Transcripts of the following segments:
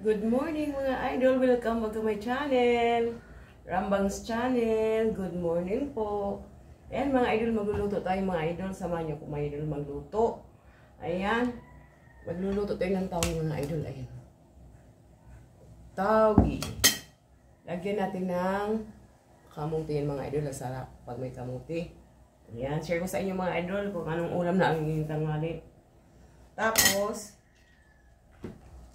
Good morning mga idol! Welcome back to my channel! Rambang's channel. Good morning po. Ayan mga idol, magluluto tayo mga idol. Samahan niyo po mga idol magluto. Ayan. Magluluto tayo ng tawgi mga idol. Ayan. Tawgi. Lagyan natin ng kamuti yan mga idol. Sarap pag may kamuti. Ayan. Share ko sa inyo mga idol kung anong ulam na ang inyong tanghali. Tapos,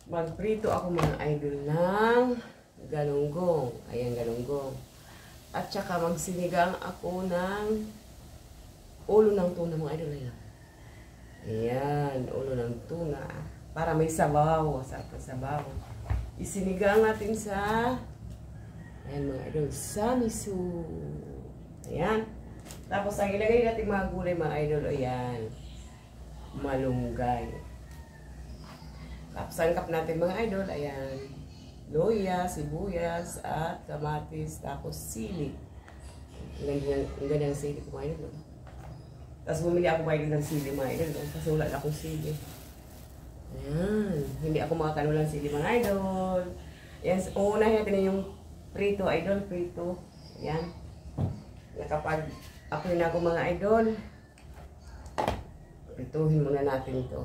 magprito ako mga idol ng galunggong. Ayan, galunggong. At saka magsinigang ako ng ulo ng tuna mga idol. Ayan. Ayan, ulo ng tuna. Para may sabaw. Sarap na sabaw. Isinigang natin sa ayan mga idol, sa miso. Ayan. Tapos ang ilagay natin mga gulay mga idol. Ayan. Malunggay. Tapos sangkap natin mga idol, ayan, luya, sibuyas, at kamatis, tapos sili. Ang ganda ng sili ko mga idol. Tapos bumili ako mga idol ng sili mga idol, kasi wala na akong sili. Ayan, hindi ako makakano ng sili mga idol. Ayan, uunahin natin yung prito idol, prito. Ayan, kapag apoy na ako mga idol, prituhin muna natin ito.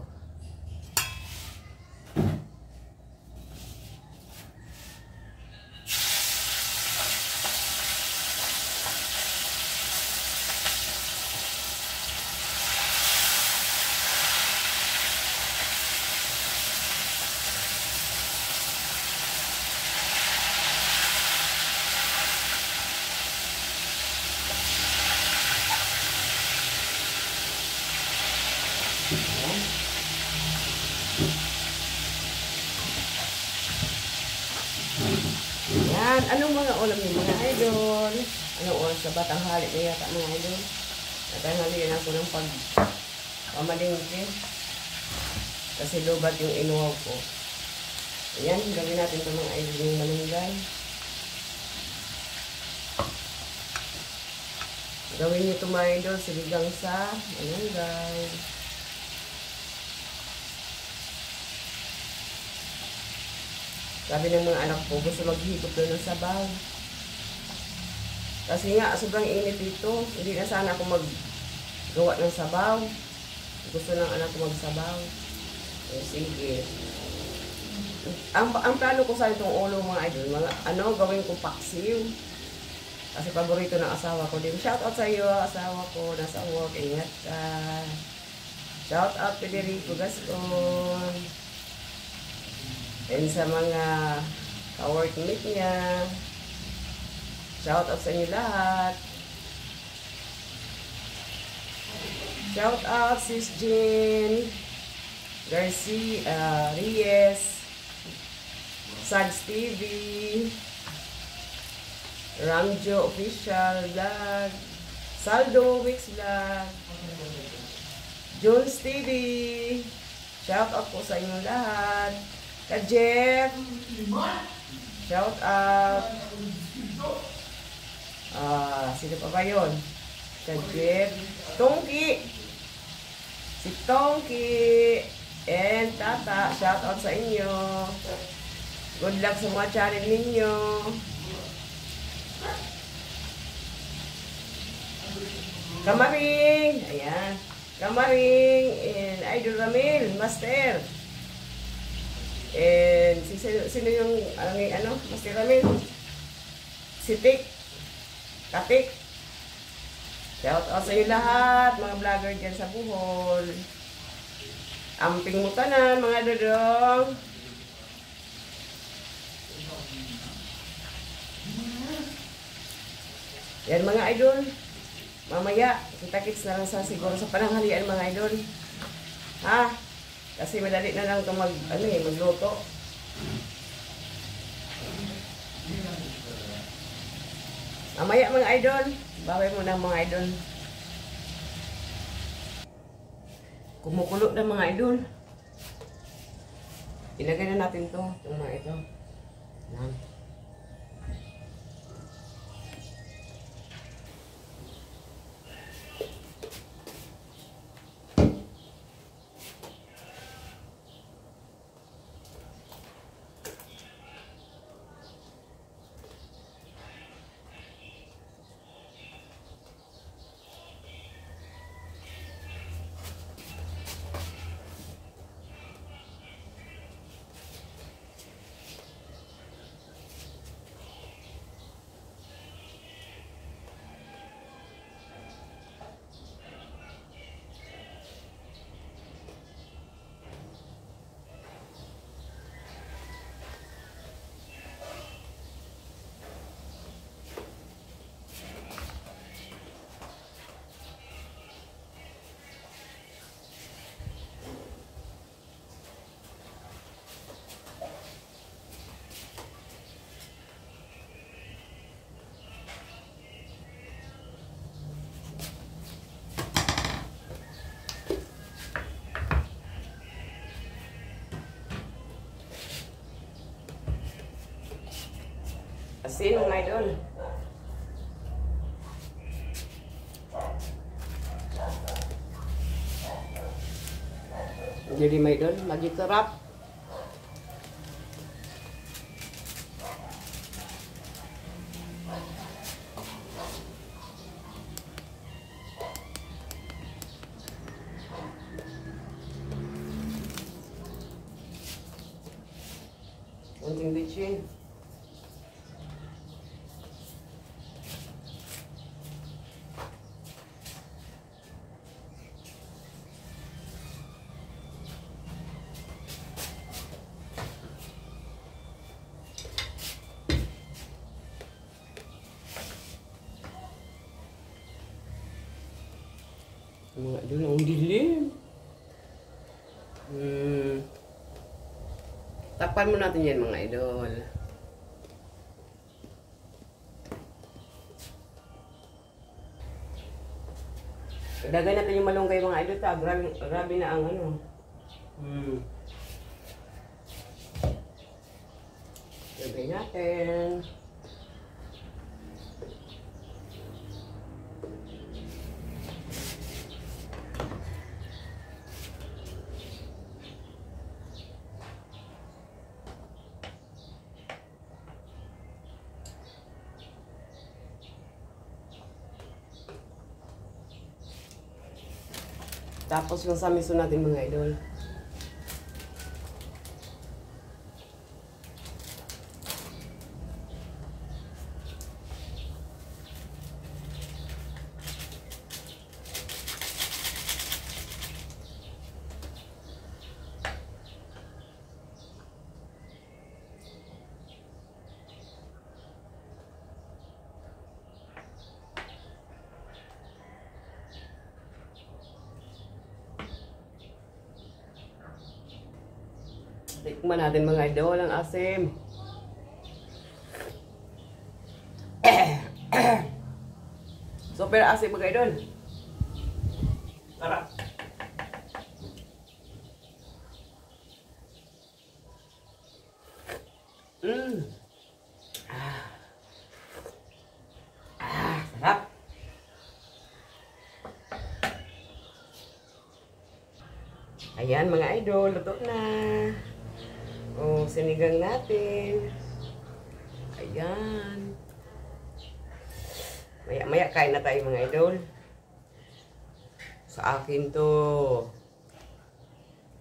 Yan, anong mga ulam niyo mga idol? Anong oras sa batanghali na yata mga idol? Batanghalian ako ng pamalingke. Kasi lubat yung inuwaw ko. Ayan, gawin natin ito mga idol yung malunggay. Gawin niyo ito mga idol, siligang sa malunggay. Sabi ng mga anak ko, gusto maghigop doon ng sabaw. Kasi nga, sobrang init dito. Hindi na sana ako maggawa ng sabaw. Gusto ng anak ko magsabaw. Eh, sige. Ang plano ko sa itong ulo mga idol, gawin ko paksiw. Kasi paborito ng asawa ko din. Shout out sa iyo, asawa ko, nasa work, ingat ka. Shout out Federico Gascon. And sa mga ka-workmate niya, shout out sa inyo lahat. Shout out Sis Jean Garcia, Reyes, Sags TV, Ramjo Official Vlog, Saldo Wix Vlog, Jones TV. Shout out po sa inyo lahat. Jeff, shout out. Sino pa ba yun? Jeff, Tongki, si Tongki, and Tata, shout out sa inyo. Good luck sa mga channel ninyo. Kamaring, ayan, Kamaring, and Idol Ramil, Master. And sino yung Master Ramil? Si Tik, Katik. Shout out sa iyo lahat, mga vlogger dyan sa Bohol. Amping mo tanan, mga dodong. Yan mga idol. Mamaya, kita-kits na lang siguro sa pananghalian mga idol. Ha? Kasi madali na lang ito magluto. Mamaya mga idol, baway mo na mga idol. Kumukulo na mga idol. Ilagay na natin to, yung mga ito. Yan. Asin mga idol. Jadi mga idol, lagi sarap. Kunting bitchin. Mga idol, ang dilim. Takpan mo natin yan mga idol. Ilagay natin yung malunggay mga idol. Grabe na ang ano. Ilagay natin. Tapos yung samiso natin mga idol. Tikman natin mga idol ang asim. Super asim mga idol. Sarap. Sarap. Ayan mga idol, luto na. Oh, sinigang natin. Ayan. Maya-maya kain na tayo mga idol. Sa akin to.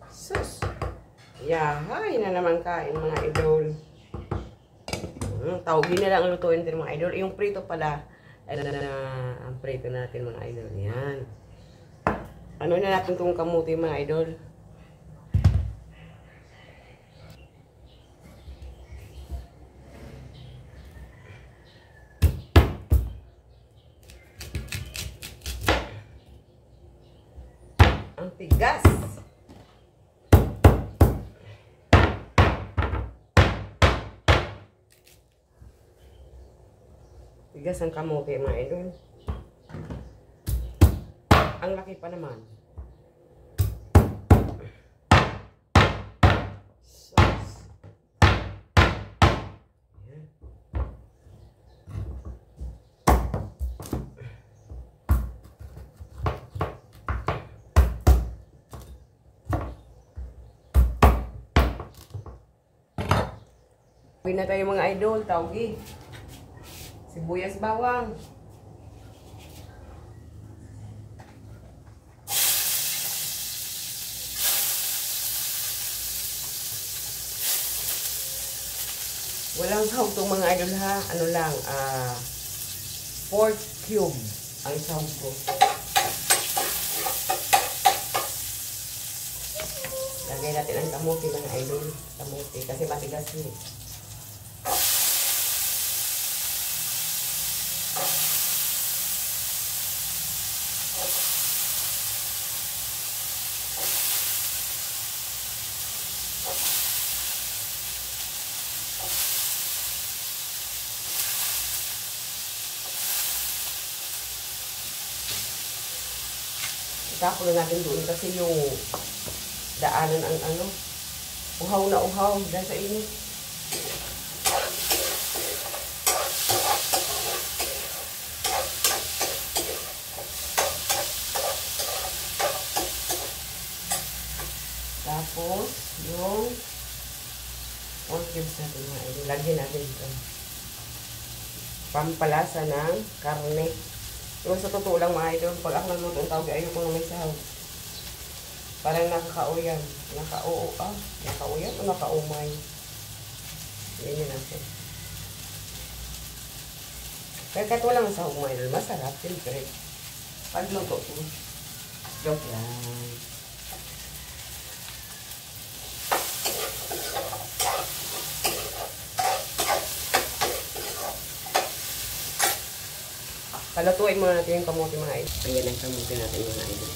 Sus. Yahay na naman kain mga idol. Tawagin na lang ang lutuin natin mga idol. Yung prito pala. Ang prito natin mga idol. Yan. Ano na natin itong kamuti mga idol. Ang tigas. Tigas ang kamote mga idol. Ang laki pa naman. Sauce. Ayan. Uwi na tayo mga idol, tawgi. Sibuyas bawang. Walang sahog tong mga idol ha. Ano lang, pork cube ang sahog ko. Lagay natin ang kamote mga idol. Kamote kasi matigas yun. Tapo na natin doon kasi yung daanan ang ano, uhaw na uhaw dahil sa init. 4 cubes natin mga idol. Lagyan natin ito. Pampalasa ng karne. Yung sa totoo lang mga idol, pag ako nagluto ang tawag, ayoko na may sahaw. Parang nakakauyam. Nakakauyam o nakaumay. Ganyan natin. Kaya kahit walang sahog mga idol, masarap. Siyempre. Pagluto ko. Joke lang. Palutuin muna natin yung kamote mga idol. Ayan ang kamote natin mga idol.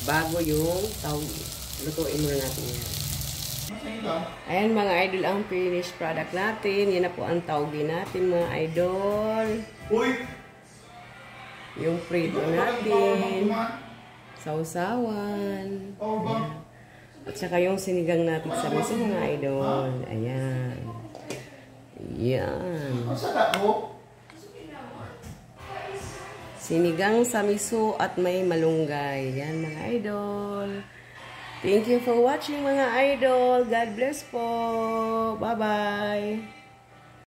Bago yung tawag, lutuin muna natin yan. Ayan mga idol ang finished product natin. Yan na po ang tawagin natin mga idol. Yung prito natin. Sausawan. Ayan. At saka yung sinigang natin sa miso mga idol. Ayan. Ayan. Sinigang sa miso at may malunggay. Yan mga idol. Thank you for watching mga idol. God bless po. Bye-bye.